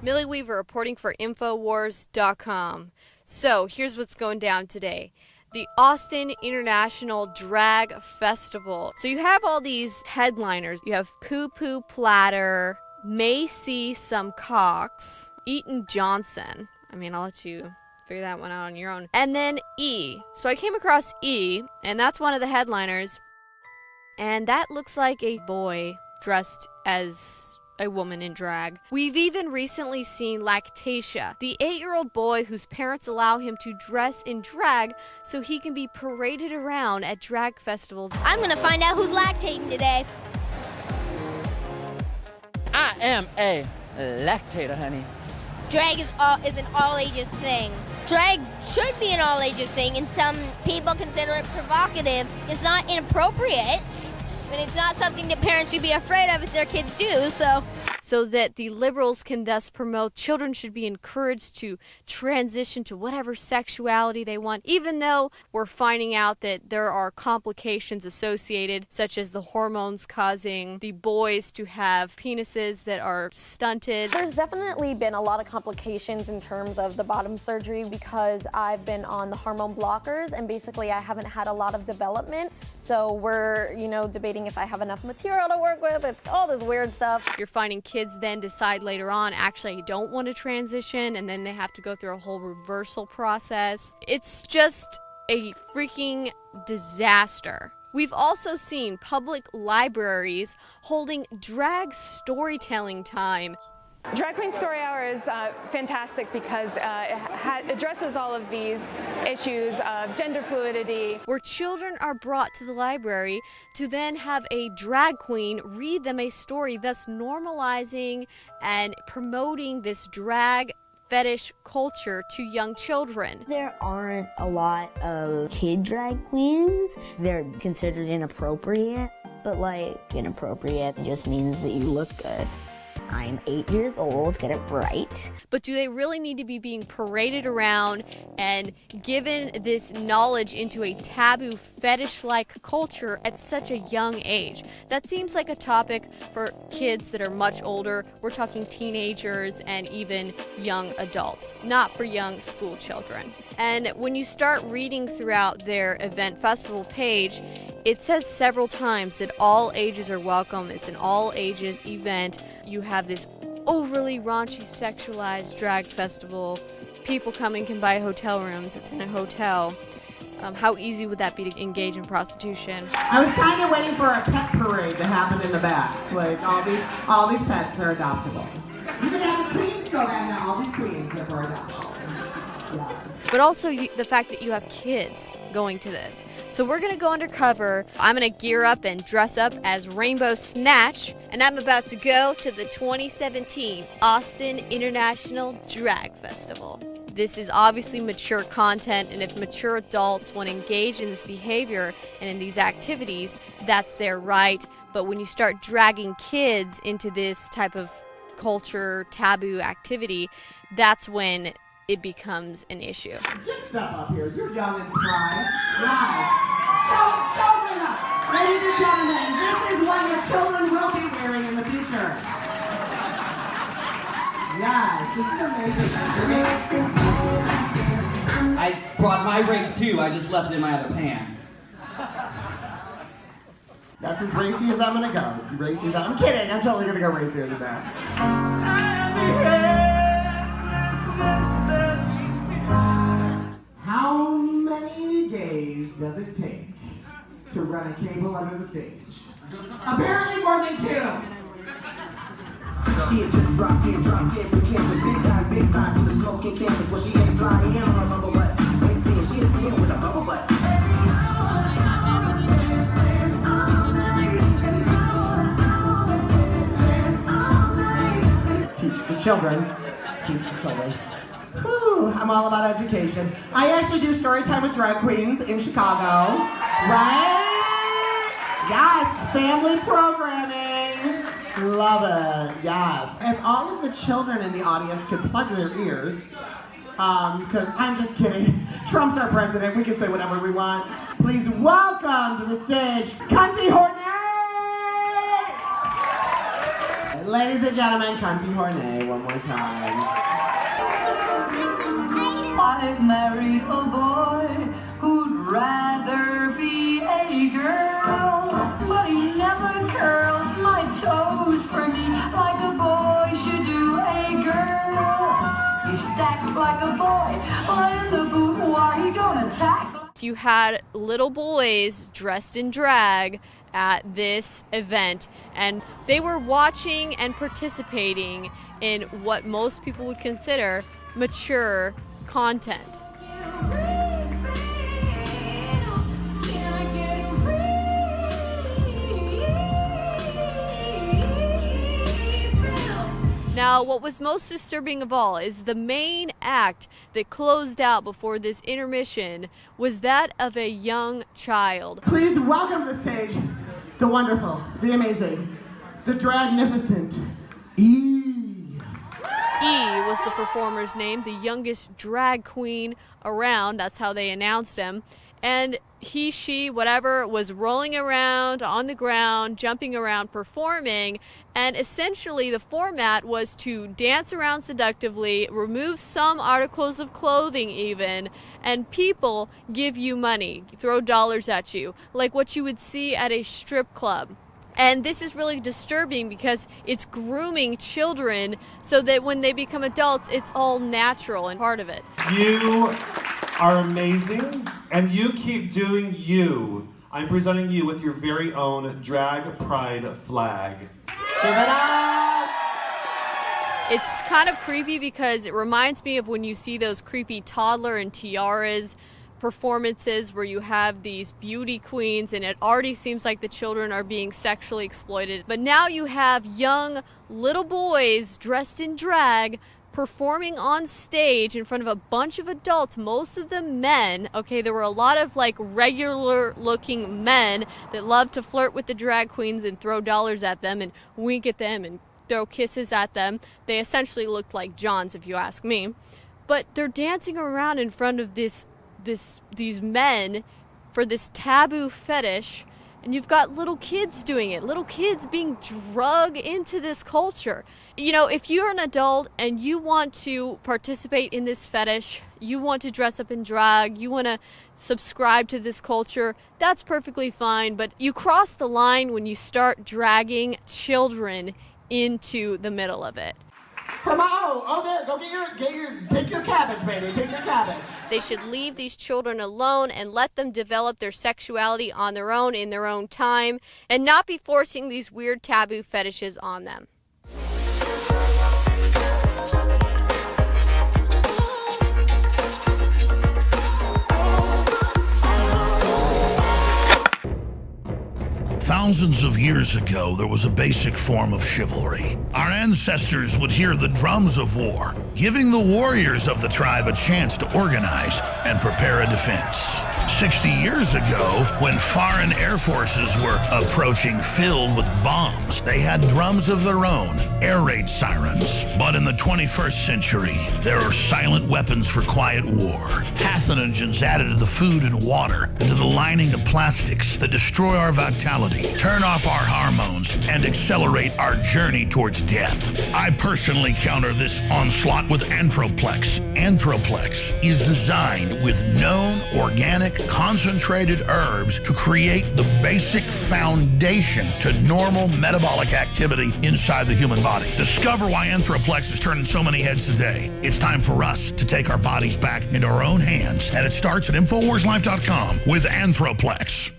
Millie Weaver reporting for Infowars.com. So, here's what's going down today. The Austin International Drag Festival. So you have all these headliners. You have Poo Poo Platter, May See Some Cocks, Eaton Johnson. I mean, I'll let you figure that one out on your own. And then E. So I came across E, and that's one of the headliners. And that looks like a boy dressed as a woman in drag. We've even recently seen Lactatia, the 8-year-old boy whose parents allow him to dress in drag so he can be paraded around at drag festivals. I'm gonna find out who's lactating today. I am a lactator, honey. Drag is an all ages thing. Drag should be an all ages thing, and some people consider it provocative. It's not inappropriate, and it's not something that parents should be afraid of if their kids do, so that the liberals can thus promote children should be encouraged to transition to whatever sexuality they want, even though we're finding out that there are complications associated, such as the hormones causing the boys to have penises that are stunted. There's definitely been a lot of complications in terms of the bottom surgery because I've been on the hormone blockers and basically I haven't had a lot of development. So we're, debating if I have enough material to work with. It's all this weird stuff. You're finding kids then decide later on, actually, I don't want to transition, and then they have to go through a whole reversal process. It's just a freaking disaster. We've also seen public libraries holding drag storytelling time. Drag Queen Story Hour is fantastic because it addresses all of these issues of gender fluidity. Where children are brought to the library to then have a drag queen read them a story, thus normalizing and promoting this drag fetish culture to young children. There aren't a lot of kid drag queens. They're considered inappropriate, but inappropriate just means that you look good. I'm 8 years old, get it right. But do they really need to be being paraded around and given this knowledge into a taboo fetish-like culture at such a young age? That seems like a topic for kids that are much older. We're talking teenagers and even young adults, not for young school children. And when you start reading throughout their event festival page, it says several times that all ages are welcome. It's an all ages event. You have this overly raunchy, sexualized drag festival. People coming can buy hotel rooms. It's in a hotel. How easy would that be to engage in prostitution? I was kind of waiting for a pet parade to happen in the back. Like all these pets are adoptable. You could have the queens go down there. All these queens are for adoption. Yeah. But also the fact that you have kids going to this. So we're going to go undercover. I'm going to gear up and dress up as Rainbow Snatch. And I'm about to go to the 2017 Austin International Drag Festival. This is obviously mature content, and if mature adults want to engage in this behavior and in these activities, that's their right. But when you start dragging kids into this type of culture, taboo activity, that's when it becomes an issue. Just step up here. You're young and spry. Guys, show it up. Ladies and gentlemen, this is what your children will be wearing in the future. Yes, this is amazing. I brought my rig too. I just left it in my other pants. That's as racy as I'm gonna go. Racy as I'm kidding. I'm totally gonna go racier than that. How many gays does it take to run a cable under the stage? Apparently more than 2. She had just dropped in from campus. Big guys with a smoking campus. Well, she ain't flying in on a bubble butt. Waistband, she a 10 with a bubble butt. Teach the children. Teach the children. Whew, I'm all about education. I actually do story time with drag queens in Chicago. Right? Yes, family programming. Love it, yes. If all of the children in the audience could plug their ears, because I'm just kidding. Trump's our president, we can say whatever we want. Please welcome to the stage, Cunty Hornet! Ladies and gentlemen, Cunty Hornet, one more time. I married a boy who'd rather be a girl, but he never curls my toes for me like a boy should do a girl. He's stacked like a boy, but in the boudoir he don't attack. You had little boys dressed in drag at this event, and they were watching and participating in what most people would consider mature content. Now, what was most disturbing of all is the main act that closed out before this intermission was that of a young child. Please welcome to the stage the wonderful, the amazing, the dragnificent E. E was the performer's name, the youngest drag queen around. That's how they announced him. And he, she, whatever, was rolling around on the ground, jumping around, performing. And essentially the format was to dance around seductively, remove some articles of clothing even, and people give you money, throw dollars at you, like what you would see at a strip club. And this is really disturbing because it's grooming children so that when they become adults, it's all natural and part of it. You are amazing, and you keep doing you. I'm presenting you with your very own drag pride flag. Give it up! It's kind of creepy because it reminds me of when you see those creepy toddler and tiaras performances where you have these beauty queens and it already seems like the children are being sexually exploited. But now you have young little boys dressed in drag performing on stage in front of a bunch of adults, most of them men. Okay, there were a lot of like regular looking men that love to flirt with the drag queens and throw dollars at them and wink at them and throw kisses at them. They essentially looked like Johns, if you ask me. But they're dancing around in front of these men for this taboo fetish, and you've got little kids doing it, little kids being drugged into this culture. You know, if you're an adult and you want to participate in this fetish, you want to dress up in drag, you want to subscribe to this culture, that's perfectly fine, but you cross the line when you start dragging children into the middle of it. Oh, there, go pick your cabbage, baby, pick your cabbage. They should leave these children alone and let them develop their sexuality on their own in their own time and not be forcing these weird taboo fetishes on them. Thousands of years ago, there was a basic form of chivalry. Our ancestors would hear the drums of war, giving the warriors of the tribe a chance to organize and prepare a defense. 60 years ago, when foreign air forces were approaching filled with bombs, they had drums of their own, air raid sirens. But in the 21st century, there are silent weapons for quiet war, pathogens added to the food and water, and to the lining of plastics that destroy our vitality, turn off our hormones, and accelerate our journey towards death. I personally counter this onslaught with Anthroplex. Anthroplex is designed with known organic concentrated herbs to create the basic foundation to normal metabolic activity inside the human body. Discover why Anthroplex is turning so many heads today. It's time for us to take our bodies back into our own hands, and it starts at InfoWarsLife.com with Anthroplex.